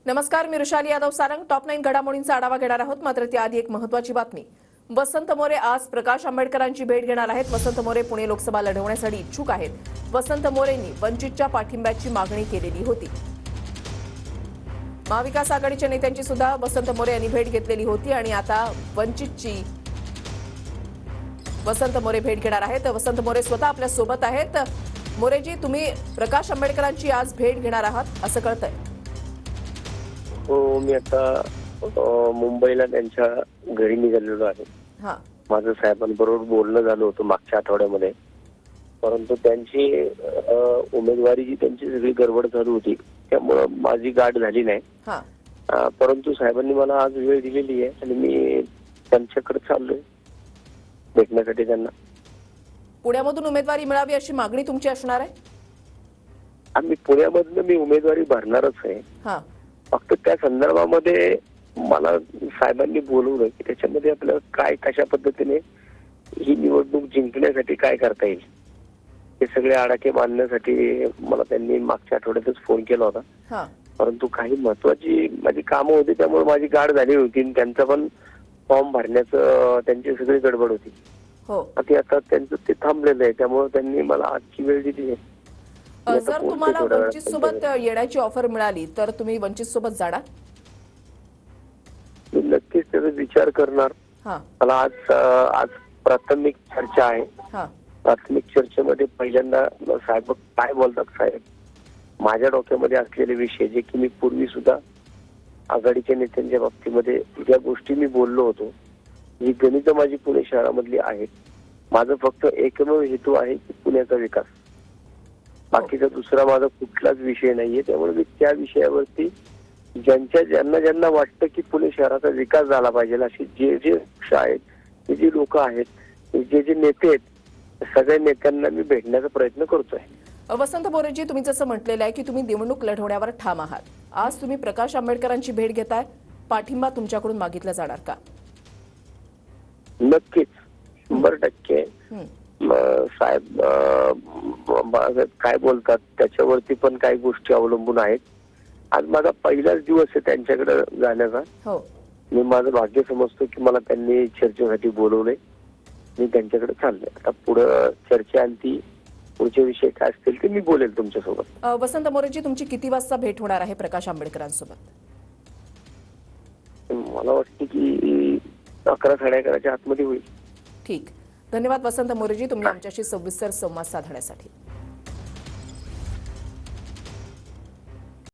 नमस्कार, मी ऋषाली यादव सारंग. टॉप 9 घडामोडींचा आढावा घेणार आहोत. मात्र त्याआधी एक महत्त्वाची बातमी. वसंत मोरे आज प्रकाश आंबेडकरांची भेट घेणार आहेत. वसंत मोरे पुणे लोकसभा लढवण्यासाठी इच्छुक आहेत. वसंत मोरेंनी वंचितच्या पाठिंब्याची मागणी केलेली होती. महाविकास आघाडीच्या नेत्यांची सुद्धा वसंत मोरे यांनी भेट घेतलेली होती आणि आता वंचितची वसंत मोरे भेट घेणार आहेत. वसंत मोरे स्वतः आपल्या सोबत आहेत. मोरेजी, तुम्ही प्रकाश आंबेडकरांची आज भेट घेणार आहात असं कळतंय. हो, मी आता मुंबईला त्यांच्या घरी निघालेलो आहे. माझं साहेबांबरोबर बोलणं झालं होतं मागच्या आठवड्यामध्ये, परंतु त्यांची उमेदवारी जी त्यांची सगळी गडबड चालू होती त्यामुळं माझी गाठ झाली नाही. परंतु साहेबांनी मला आज वेळ दिलेली आहे आणि मी त्यांच्याकडे चाललोय भेटण्यासाठी. त्यांना पुण्यामधून उमेदवारी मिळावी अशी मागणी तुमची असणार आहे. आम्ही पुण्यामधनं मी उमेदवारी भरणारच आहे. फक्त त्या संदर्भामध्ये मला साहेबांनी बोलवलं की त्याच्यामध्ये आपल्याला काय कशा पद्धतीने ही निवडणूक जिंकण्यासाठी काय करता येईल हे सगळे आडाखे बांधण्यासाठी मला त्यांनी मागच्या आठवड्यातच फोन केला होता. परंतु काही महत्वाची माझी कामं होती त्यामुळे माझी गाठ झाली होती आणि त्यांचा पण फॉर्म भरण्याचं त्यांची सगळी गडबड होती. आता त्यांचं ते थांबलेलं आहे त्यामुळे त्यांनी मला आजची वेळ दिली आहे. जर तुम्हाला वंचित सोबत येण्याची ऑफर मिळाली तर तुम्ही वंचित सोबत जाणार? मी नक्कीच त्याचा विचार करणार. मला आज प्राथमिक चर्चा आहे. प्राथमिक चर्चेमध्ये पहिल्यांदा साहेब काय बोलतात, साहेब माझ्या डोक्यामध्ये असलेले विषय जे की मी पूर्वी सुद्धा आघाडीच्या नेत्यांच्या बाबतीमध्ये ज्या गोष्टी मी बोललो होतो, ही गणितं माझी पुणे शहरामधली आहेत. माझं फक्त एकमेव हेतू आहे की पुण्याचा विकास. बाकीचा दुसरा माझा कुठलाच विषय नाहीये. त्यामुळे मी त्या विषयावरती ज्यांना वाटतं की पुणे शहराचा विकास झाला पाहिजे अशी जे पक्ष आहेत, ते जे लोक आहेत, जे नेते आहेत, सगळ्या नेत्यांना मी भेटण्याचा प्रयत्न करतोय. वसंत मोरेजी, तुम्ही जसं म्हटलेलं आहे की तुम्ही निवडणूक लढवण्यावर ठाम आहात. आज तुम्ही प्रकाश आंबेडकरांची भेट घेताय, पाठिंबा तुमच्याकडून मागितला जाणार का? नक्कीच 100%. साहेब काय बोलतात त्याच्यावरती पण काही गोष्टी अवलंबून आहेत. आज माझा पहिलाच दिवस आहे त्यांच्याकडे जाण्याचा. मी माझं भाग्य समजतो की मला त्यांनी चर्चेसाठी बोलवलंय. मी त्यांच्याकडे चाललोय. आता पुढे चर्चा आणि पुढचे विषय काय असतील ते मी बोलेल तुमच्यासोबत. वसंत मोरेजी, तुमची किती वाजता भेट होणार आहे प्रकाश आंबेडकरांसोबत? मला वाटतं की 11-11:30च्या आतमध्ये होईल. ठीक, धन्यवाद वसंत मोरेजी, तुम्ही आमच्याशी सविस्तर संवाद साधण्यासाठी.